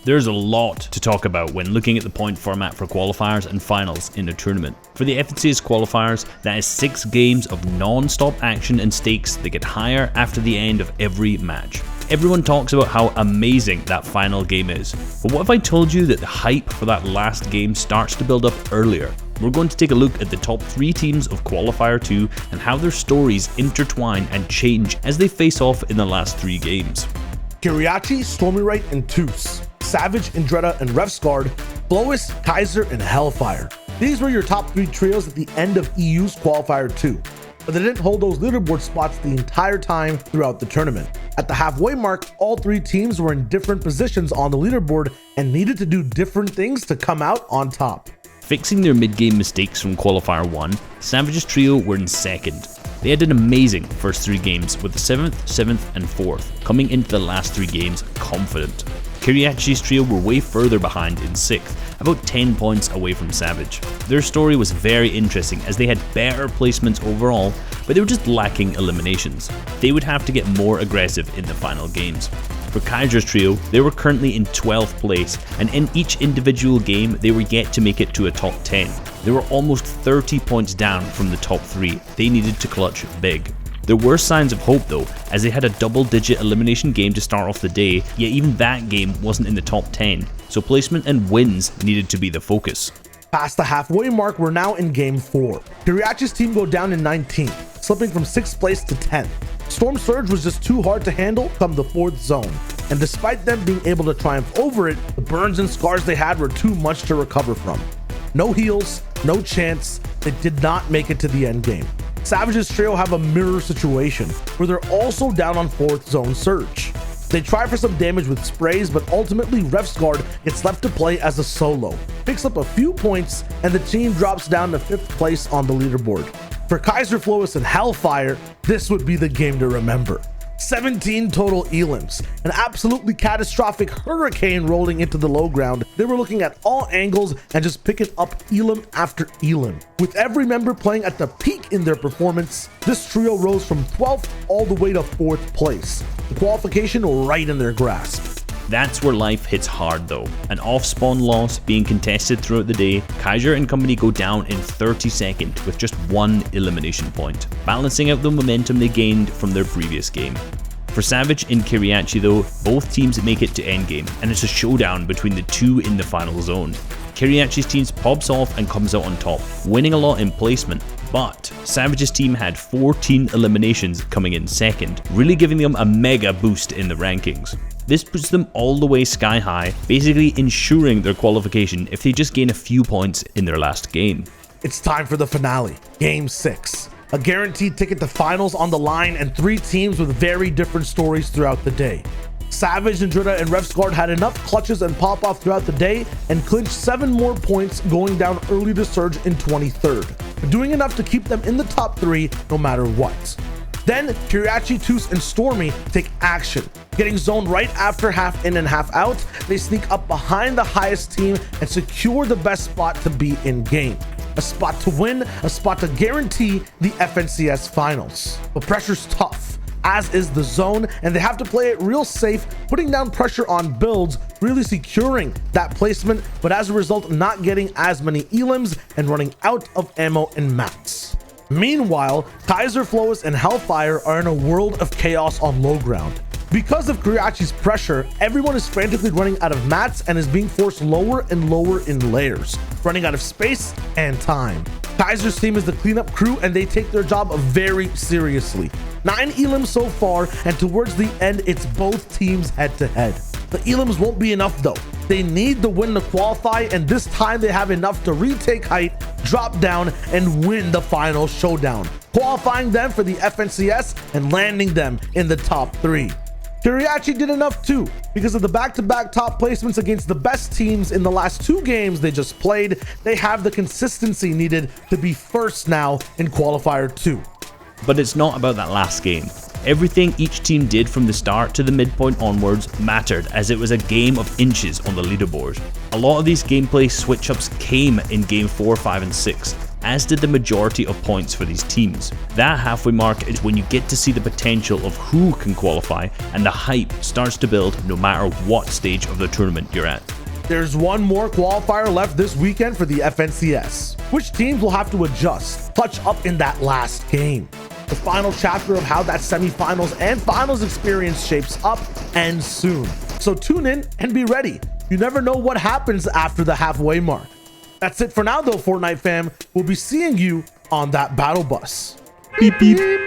There's a lot to talk about when looking at the point format for qualifiers and finals in a tournament. For the FNCS qualifiers, that is 6 games of non-stop action and stakes that get higher after the end of every match. Everyone talks about how amazing that final game is, but what if I told you that the hype for that last game starts to build up earlier? We're going to take a look at the top 3 teams of Qualifier 2 and how their stories intertwine and change as they face off in the last 3 games. Kiriachi, Stormyrite, and Toos, Savage, Indretta, and Refsguard, Blois, Kaiser, and Hellfire. These were your top 3 trios at the end of EU's Qualifier 2, but they didn't hold those leaderboard spots the entire time throughout the tournament. At the halfway mark, all 3 teams were in different positions on the leaderboard and needed to do different things to come out on top. Fixing their mid-game mistakes from Qualifier 1, Savage's trio were in second. They had an amazing first 3 games, with the 7th, 7th, and 4th coming into the last 3 games confident. Kiriachi's trio were way further behind in 6th, about 10 points away from Savage. Their story was very interesting as they had better placements overall, but they were just lacking eliminations. They would have to get more aggressive in the final games. For Kaiser's trio, they were currently in 12th place, and in each individual game they were yet to make it to a top 10. They were almost 30 points down from the top 3. They needed to clutch big. There were signs of hope though, as they had a double-digit elimination game to start off the day, yet even that game wasn't in the top 10, so placement and wins needed to be the focus. Past the halfway mark, we're now in game 4. Kiriachi's team go down in 19th, slipping from 6th place to 10th. Storm Surge was just too hard to handle come the 4th zone, and despite them being able to triumph over it, the burns and scars they had were too much to recover from. No heals, no chance, they did not make it to the end game. Savage's trio have a mirror situation, where they're also down on 4th zone Surge. They try for some damage with sprays, but ultimately Refsguard gets left to play as a solo, picks up a few points, and the team drops down to 5th place on the leaderboard. For Kaiser, Flois, and Hellfire, this would be the game to remember. 17 total elims, an absolutely catastrophic hurricane rolling into the low ground. They were looking at all angles and just picking up elim after elim. With every member playing at the peak in their performance, this trio rose from 12th all the way to 4th place. The qualification right in their grasp. That's where life hits hard though. An off-spawn loss being contested throughout the day, Kaiser and company go down in 32nd with just 1 elimination point, balancing out the momentum they gained from their previous game. For Savage and Kiriachi though, both teams make it to endgame, and it's a showdown between the 2 in the final zone. Kiriachi's team pops off and comes out on top, winning a lot in placement, but Savage's team had 14 eliminations coming in second, really giving them a mega boost in the rankings. This puts them all the way sky high, basically ensuring their qualification if they just gain a few points in their last game. It's time for the finale, Game 6. A guaranteed ticket to finals on the line and 3 teams with very different stories throughout the day. Savage, Indretta, and Refsguard had enough clutches and pop-off throughout the day and clinched 7 more points, going down early to Surge in 23rd, doing enough to keep them in the top 3 no matter what. Then Kiriachi, Toos, and Stormy take action. Getting zoned right after half in and half out, they sneak up behind the highest team and secure the best spot to be in game. A spot to win, a spot to guarantee the FNCS finals. But pressure's tough, as is the zone, and they have to play it real safe, putting down pressure on builds, really securing that placement, but as a result not getting as many elims and running out of ammo and mats. Meanwhile, Kaiser, Flois, and Hellfire are in a world of chaos on low ground. Because of Kiriachi's pressure, everyone is frantically running out of mats and is being forced lower and lower in layers, running out of space and time. Kaiser's team is the cleanup crew and they take their job very seriously. 9 elims so far, and towards the end it's both teams head to head. The elims won't be enough though. They need the win to qualify, and this time they have enough to retake height, drop down, and win the final showdown, qualifying them for the FNCS and landing them in the top 3. Kiriachi did enough too, because of the back-to-back top placements against the best teams in the last 2 games they just played. They have the consistency needed to be first now in qualifier 2. But it's not about that last game. Everything each team did from the start to the midpoint onwards mattered, as it was a game of inches on the leaderboard. A lot of these gameplay switch-ups came in game 4, 5, and 6. as did the majority of points for these teams. That halfway mark is when you get to see the potential of who can qualify, and the hype starts to build no matter what stage of the tournament you're at. There's one more qualifier left this weekend for the FNCS, which teams will have to adjust, touch up in that last game. The final chapter of how that semifinals and finals experience shapes up ends soon. So tune in and be ready. You never know what happens after the halfway mark. That's it for now though, Fortnite fam. We'll be seeing you on that battle bus. Beep beep.